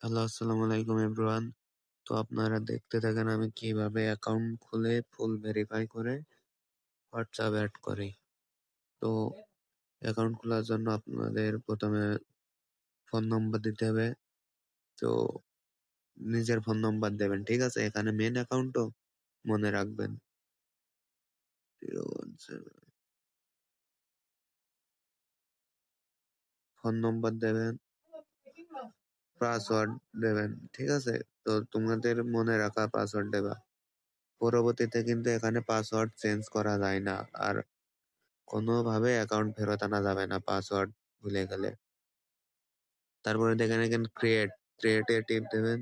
Hello, আসসালামু আলাইকুম everyone. তো আপনারা দেখতে থাকেন আমি কিভাবে অ্যাকাউন্ট খুলে ফুল ভেরিফাই করে হোয়াটসঅ্যাপ এড করি। তো অ্যাকাউন্ট খোলার জন্য আপনাদের প্রথমে ফোন নম্বর দিতে হবে। তো নিজের ফোন নম্বর দেবেন, ঠিক আছে? এখানে মেন অ্যাকাউন্টও মনে রাখবেন। 017 ফোন নম্বর দেবেন, পাসওয়ার্ড দেবেন, ঠিক আছে? তো তোমাদের মনে রাখা পাসওয়ার্ড দেবা। পরবর্তীতে কিন্তু এখানে পাসওয়ার্ড চেঞ্জ করা যায় না। আর কোনোভাবে অ্যাকাউন্ট ফেরত আনা যাবে না পাসওয়ার্ড ভুলে গেলে। তারপরে দেখেন এখানে ক্রিয়েট এ টিপ দেবেন,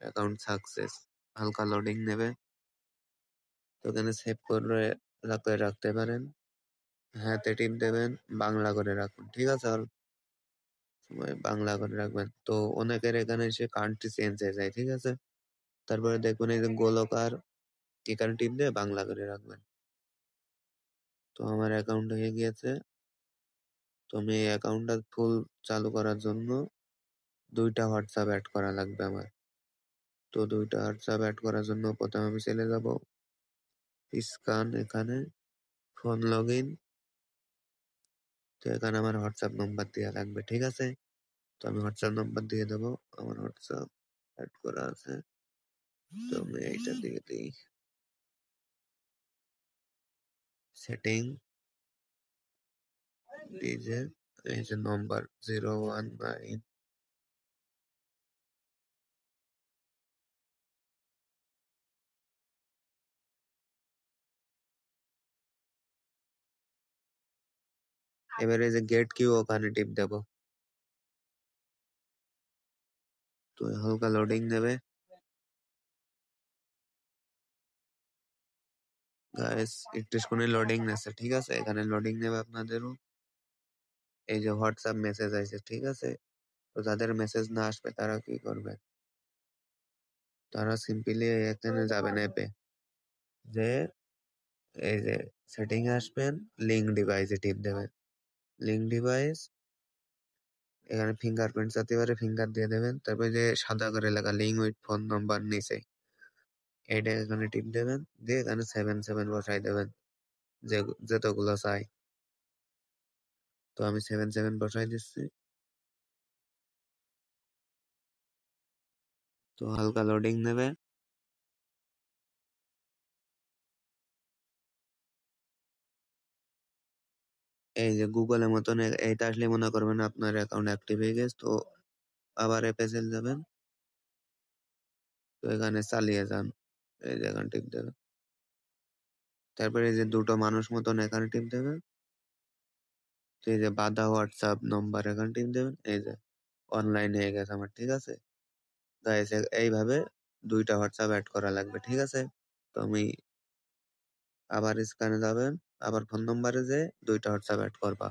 অ্যাকাউন্ট সাকসেস। হালকা লোডিং নেবে, তো এখানে সেভ করে রাখতে পারেন। হ্যাঁ তে টিপ দেবেন, বাংলা করে রাখুন, ঠিক আছে? আর সময় বাংলা করে রাখবেন। তো অনেকের এখানে এসে কান্ট্রি চেঞ্জ হয়ে যায়, ঠিক আছে? তারপরে দেখবেন এই যে গোলকার, এখানে টিপ দিয়ে বাংলা করে রাখবেন। তো আমার অ্যাকাউন্ট হয়ে গিয়েছে। তো আমি এই অ্যাকাউন্টটা ফুল চালু করার জন্য 2টা হোয়াটসঅ্যাপ অ্যাড করা লাগবে আমার। তো 2টা হোয়াটসঅ্যাপ অ্যাড করার জন্য প্রথমে আমি চলে যাব স্ক্যান, এখানে ফোন লগ ইন। তো এখানে আমার হোয়াটসঅ্যাপ নাম্বার দেওয়া লাগবে, ঠিক আছে? তো আমি হোয়াটসঅ্যাপ নাম্বার দিয়ে দেবো। আমার হোয়াটসঅ্যাপ অ্যাড করা আছে, তো আমি এইটা দিয়ে দিই। সেটিং, ডিজে, এই যে নম্বর 019। এবারে যে গেট কিউ ওখানে টিপ দেব। তো হালকা লোডিং নেবে গাইস, একটুখানি লোডিং নেছে, ঠিক আছে? এখানে লোডিং নেবে আপনাদেরও। এই যে হোয়াটসঅ্যাপ মেসেজ আছে, ঠিক আছে? তো যাদের মেসেজ না আসবে তারা কি করবে? তারা সিম্পলি এখানে যাবেন অ্যাপে, যে এই যে সেটিং এ আসবেন, লিঙ্ক ডিভাইসে টিপ দেবেন। লিঙ্ক ডিভাইস, এখানে ফিঙ্গারপ্রিন্ট যাতে পারে ফিঙ্গার দিয়ে দেবেন। তারপরে যে সাদা করে লেখা লিঙ্ক উইথ ফোন নাম্বার নিচে, এইটা এখানে টিপ দেবেন, দিয়ে এখানে 77 বসাই দেবেন, যে যতগুলো চাই। তো আমি 77 বসাই দিচ্ছি। তো হালকা লোডিং নেবে। এই যে গুগলের মতন এইটা আসলে মনে করবেন আপনার অ্যাকাউন্ট অ্যাক্টিভ হয়ে গেছে। তো আবার অ্যাপে চলে যাবেন। তো এখানে চালিয়ে যান, এই যে এখানে টিপ দেবেন। তারপরে এই যে দুটো মানুষ মতন এখানে টিপ দেবেন। তো এই যে বাধা হোয়াটসঅ্যাপ নম্বর এখানে টিপ দেবেন। এই যে অনলাইন হয়ে গেছে আমার, ঠিক আছে? গাইস এইভাবে 2টা হোয়াটসঅ্যাপ অ্যাড করা লাগবে, ঠিক আছে? তো আমি আবার স্ক্যানে যাবেন, আবার ফোন নম্বরে যে 2টা হোয়াটসঅ্যাপ অ্যাড করবা।